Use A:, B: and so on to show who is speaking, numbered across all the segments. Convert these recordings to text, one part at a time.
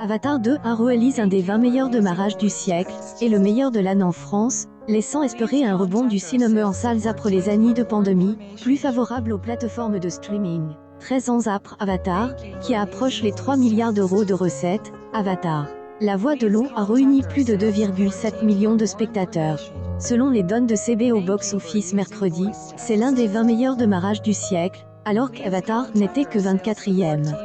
A: Avatar 2 a réalisé un des 20 meilleurs démarrages du siècle, et le meilleur de l'année en France, laissant espérer un rebond du cinéma en salles après les années de pandémie, plus favorable aux plateformes de streaming. 13 ans après Avatar, qui approche les 3 milliards d'euros de recettes, Avatar. La Voix de l'eau a réuni plus de 2,7 millions de spectateurs. Selon les données de CB au box-office mercredi, c'est l'un des 20 meilleurs démarrages du siècle, alors qu'Avatar n'était que 24e.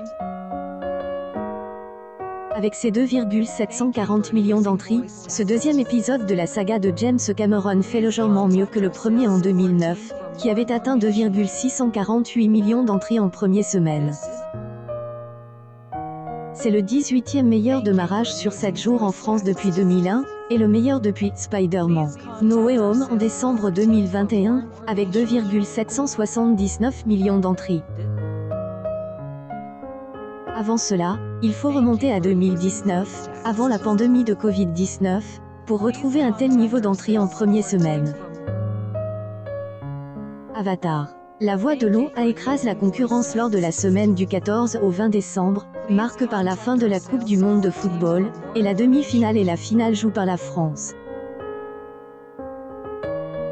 A: Avec ses 2,740 millions d'entrées, ce deuxième épisode de la saga de James Cameron fait légèrement mieux que le premier en 2009, qui avait atteint 2,648 millions d'entrées en première semaine. C'est le 18e meilleur démarrage sur 7 jours en France depuis 2001, et le meilleur depuis Spider-Man No Way Home en décembre 2021, avec 2,779 millions d'entrées. Avant cela, il faut remonter à 2019, avant la pandémie de Covid-19, pour retrouver un tel niveau d'entrée en première semaine. Avatar. La Voix de l'eau a écrasé la concurrence lors de la semaine du 14 au 20 décembre, marquée par la fin de la Coupe du monde de football, et la demi-finale et la finale jouée par la France.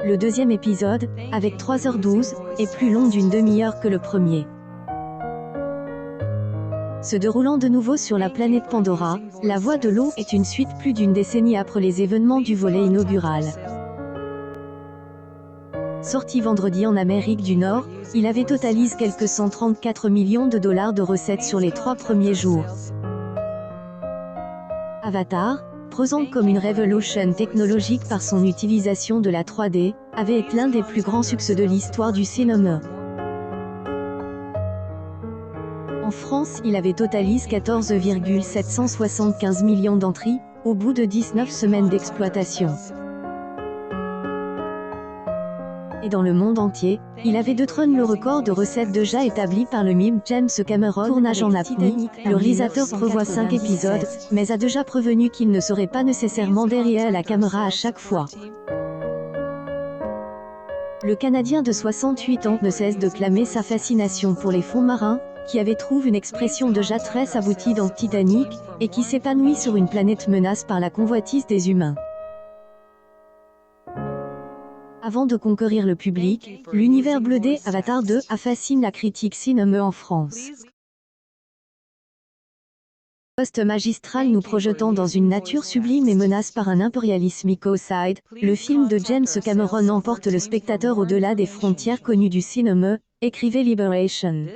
A: Le deuxième épisode, avec 3h12, est plus long d'une demi-heure que le premier. Se déroulant de nouveau sur la planète Pandora, La Voix de l'eau est une suite plus d'une décennie après les événements du volet inaugural. Sorti vendredi en Amérique du Nord, il avait totalisé quelques 134 millions de dollars de recettes sur les 3 premiers jours. Avatar, présente comme une révolution technologique par son utilisation de la 3D, avait été l'un des plus grands succès de l'histoire du cinéma. En France, il avait totalisé 14,775 millions d'entrées, au bout de 19 semaines d'exploitation. Et dans le monde entier, il avait détrôné le record de recettes déjà établi par le mime James Cameron. Tournage en apnée, le réalisateur prévoit 5 épisodes, mais a déjà prévenu qu'il ne serait pas nécessairement derrière la caméra à chaque fois. Le Canadien de 68 ans ne cesse de clamer sa fascination pour les fonds marins, qui avait trouvé une expression déjà très aboutie dans Titanic, et qui s'épanouit sur une planète menacée par la convoitise des humains. Avant de conquérir le public, l'univers blindé Avatar 2 a fasciné la critique cinéma en France. Post magistral nous projetant dans une nature sublime et menacée par un impérialisme ecocide, le film de James Cameron emporte le spectateur au-delà des frontières connues du cinéma, écrivait Liberation.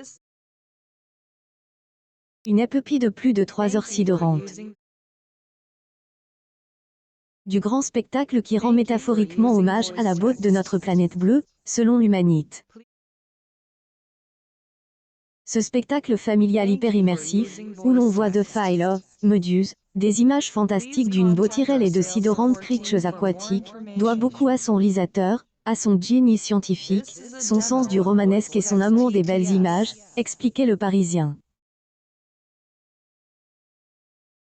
A: Une épopée de plus de 3 heures sidérantes. Du grand spectacle qui rend métaphoriquement hommage à la beauté de notre planète bleue, selon l'humanité. Ce spectacle familial hyper-immersif, où l'on voit de Philo, Méduse, des images fantastiques d'une beauté réelle et de sidérantes creatures aquatiques, doit beaucoup à son réalisateur, à son génie scientifique, son sens du romanesque et son amour des belles images, expliquait le Parisien.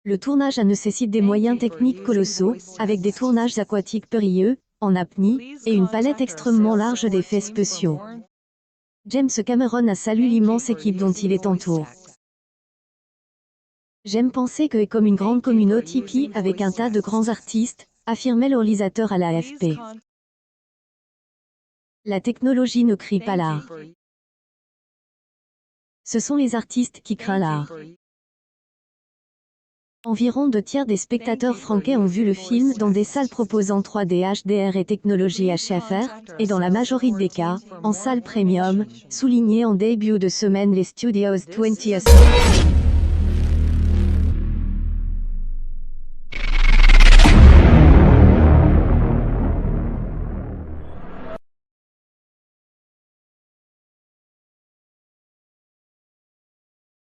A: Le tournage a nécessité des moyens techniques colossaux, avec des tournages aquatiques périlleux, en apnée, et une palette extrêmement large d'effets spéciaux. James Cameron a salué l'immense équipe dont il est entouré. J'aime penser que est comme une grande communauté hippie avec un tas de grands artistes, affirmait le réalisateur à l'AFP. La technologie ne crée pas l'art. Ce sont les artistes qui créent l'art. Environ 2 tiers des spectateurs français ont vu le film dans des salles proposant 3D HDR et technologie HFR, et dans la majorité des cas, en salle premium, souligné en début de semaine les Studios 20th.